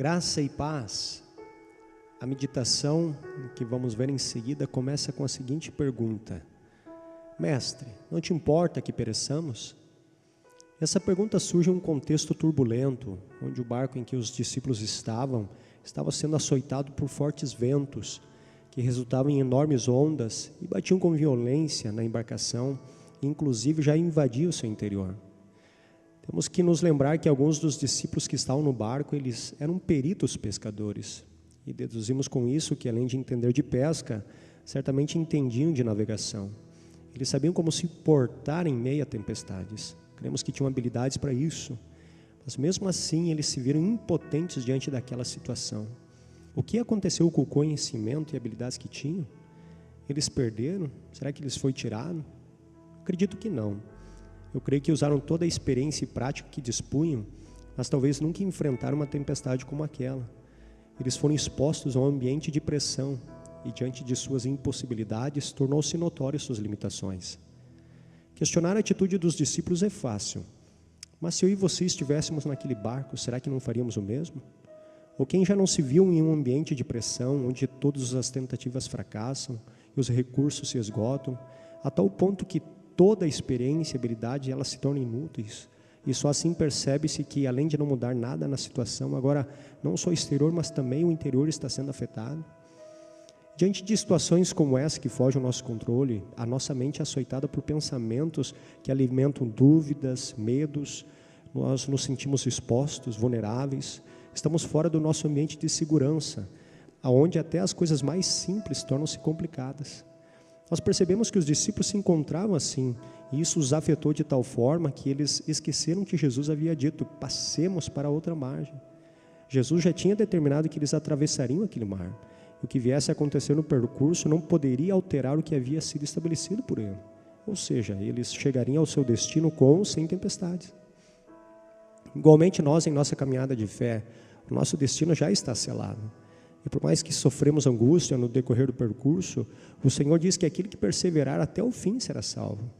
Graça e paz. A meditação que vamos ver em seguida começa com a seguinte pergunta: Mestre, não te importa que pereçamos? Essa pergunta surge em um contexto turbulento, onde o barco em que os discípulos estava sendo açoitado por fortes ventos, que resultavam em enormes ondas e batiam com violência na embarcação, e inclusive já invadiam o seu interior. Temos que nos lembrar que alguns dos discípulos que estavam no barco, eles eram peritos pescadores. E deduzimos com isso que, além de entender de pesca, certamente entendiam de navegação. Eles sabiam como se portar em meio a tempestades. Cremos que tinham habilidades para isso. Mas mesmo assim, eles se viram impotentes diante daquela situação. O que aconteceu com o conhecimento e habilidades que tinham? Eles perderam? Será que eles foi tirado? Acredito que não. Eu creio que usaram toda a experiência e prática que dispunham, mas talvez nunca enfrentaram uma tempestade como aquela. Eles foram expostos a um ambiente de pressão e, diante de suas impossibilidades, tornou-se notório suas limitações. Questionar a atitude dos discípulos é fácil, mas se eu e você estivéssemos naquele barco, será que não faríamos o mesmo? Ou quem já não se viu em um ambiente de pressão, onde todas as tentativas fracassam e os recursos se esgotam, a tal ponto que toda a experiência e habilidade elas se tornam inúteis, e só assim percebe-se que, além de não mudar nada na situação, agora não só o exterior, mas também o interior está sendo afetado. Diante de situações como essa que fogem ao nosso controle, a nossa mente é açoitada por pensamentos que alimentam dúvidas, medos, nós nos sentimos expostos, vulneráveis, estamos fora do nosso ambiente de segurança, aonde até as coisas mais simples tornam-se complicadas. Nós percebemos que os discípulos se encontravam assim, e isso os afetou de tal forma que eles esqueceram que Jesus havia dito: passemos para outra margem. Jesus já tinha determinado que eles atravessariam aquele mar. O que viesse a acontecer no percurso não poderia alterar o que havia sido estabelecido por ele. Ou seja, eles chegariam ao seu destino com ou sem tempestades. Igualmente nós, em nossa caminhada de fé, o nosso destino já está selado. E por mais que sofremos angústia no decorrer do percurso, o Senhor diz que aquele que perseverar até o fim será salvo.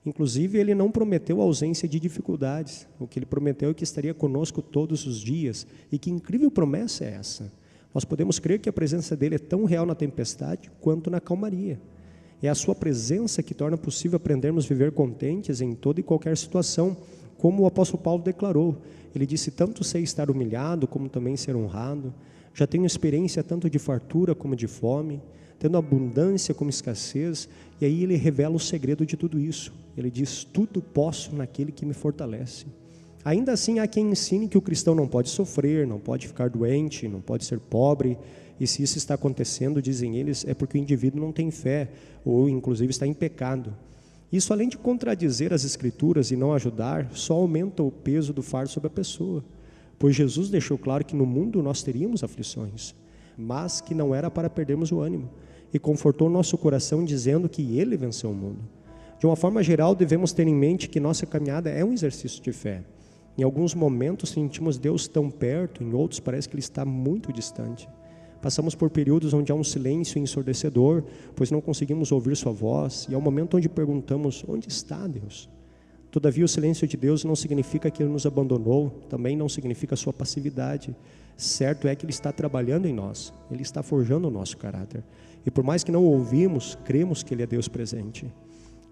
Inclusive, Ele não prometeu a ausência de dificuldades. O que Ele prometeu é que estaria conosco todos os dias. E que incrível promessa é essa? Nós podemos crer que a presença dEle é tão real na tempestade quanto na calmaria. É a sua presença que torna possível aprendermos a viver contentes em toda e qualquer situação, como o apóstolo Paulo declarou. Ele disse: tanto sei estar humilhado, como também ser honrado. Já tenho experiência tanto de fartura como de fome, tendo abundância como escassez, e aí ele revela o segredo de tudo isso. Ele diz: tudo posso naquele que me fortalece. Ainda assim, há quem ensine que o cristão não pode sofrer, não pode ficar doente, não pode ser pobre, e se isso está acontecendo, dizem eles, é porque o indivíduo não tem fé, ou inclusive está em pecado. Isso, além de contradizer as escrituras e não ajudar, só aumenta o peso do fardo sobre a pessoa. Pois Jesus deixou claro que no mundo nós teríamos aflições, mas que não era para perdermos o ânimo, e confortou nosso coração dizendo que Ele venceu o mundo. De uma forma geral, devemos ter em mente que nossa caminhada é um exercício de fé. Em alguns momentos sentimos Deus tão perto, em outros parece que Ele está muito distante. Passamos por períodos onde há um silêncio ensurdecedor, pois não conseguimos ouvir sua voz, e é o momento onde perguntamos: onde está Deus? Todavia, o silêncio de Deus não significa que Ele nos abandonou, também não significa sua passividade. Certo é que Ele está trabalhando em nós, Ele está forjando o nosso caráter. E por mais que não o ouvimos, cremos que Ele é Deus presente.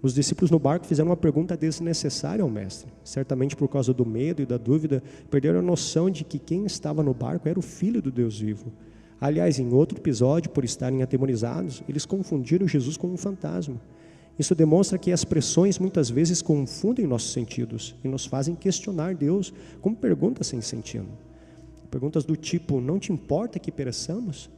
Os discípulos no barco fizeram uma pergunta desnecessária ao Mestre. Certamente por causa do medo e da dúvida, perderam a noção de que quem estava no barco era o Filho do Deus vivo. Aliás, em outro episódio, por estarem atemorizados, eles confundiram Jesus com um fantasma. Isso demonstra que as pressões muitas vezes confundem nossos sentidos e nos fazem questionar Deus com perguntas sem sentido. Perguntas do tipo: não te importa que pereçamos?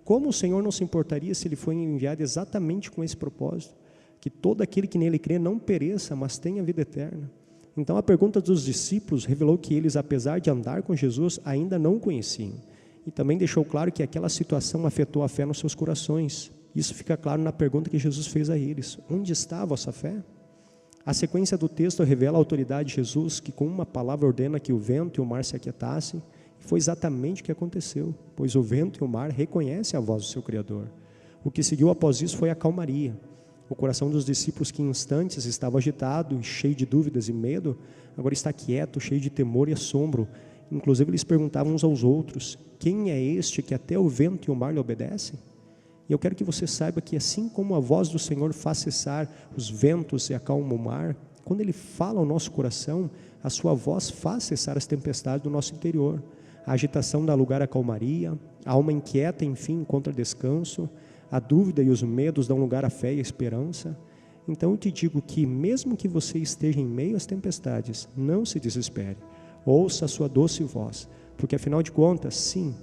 Como o Senhor não se importaria se Ele foi enviado exatamente com esse propósito? Que todo aquele que nele crê não pereça, mas tenha vida eterna. Então a pergunta dos discípulos revelou que eles, apesar de andar com Jesus, ainda não o conheciam. E também deixou claro que aquela situação afetou a fé nos seus corações. Isso fica claro na pergunta que Jesus fez a eles: onde está a vossa fé? A sequência do texto revela a autoridade de Jesus, que com uma palavra ordena que o vento e o mar se aquietassem. E foi exatamente o que aconteceu, pois o vento e o mar reconhecem a voz do seu Criador. O que seguiu após isso foi a calmaria. O coração dos discípulos, que em instantes estava agitado e cheio de dúvidas e medo, agora está quieto, cheio de temor e assombro. Inclusive eles perguntavam uns aos outros: quem é este que até o vento e o mar lhe obedecem? E eu quero que você saiba que assim como a voz do Senhor faz cessar os ventos e acalma o mar, quando Ele fala ao nosso coração, a sua voz faz cessar as tempestades do nosso interior. A agitação dá lugar à calmaria, a alma inquieta, enfim, encontra descanso, a dúvida e os medos dão lugar à fé e à esperança. Então eu te digo que mesmo que você esteja em meio às tempestades, não se desespere, ouça a sua doce voz, porque afinal de contas, sim,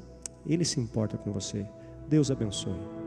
Ele se importa com você. Deus abençoe.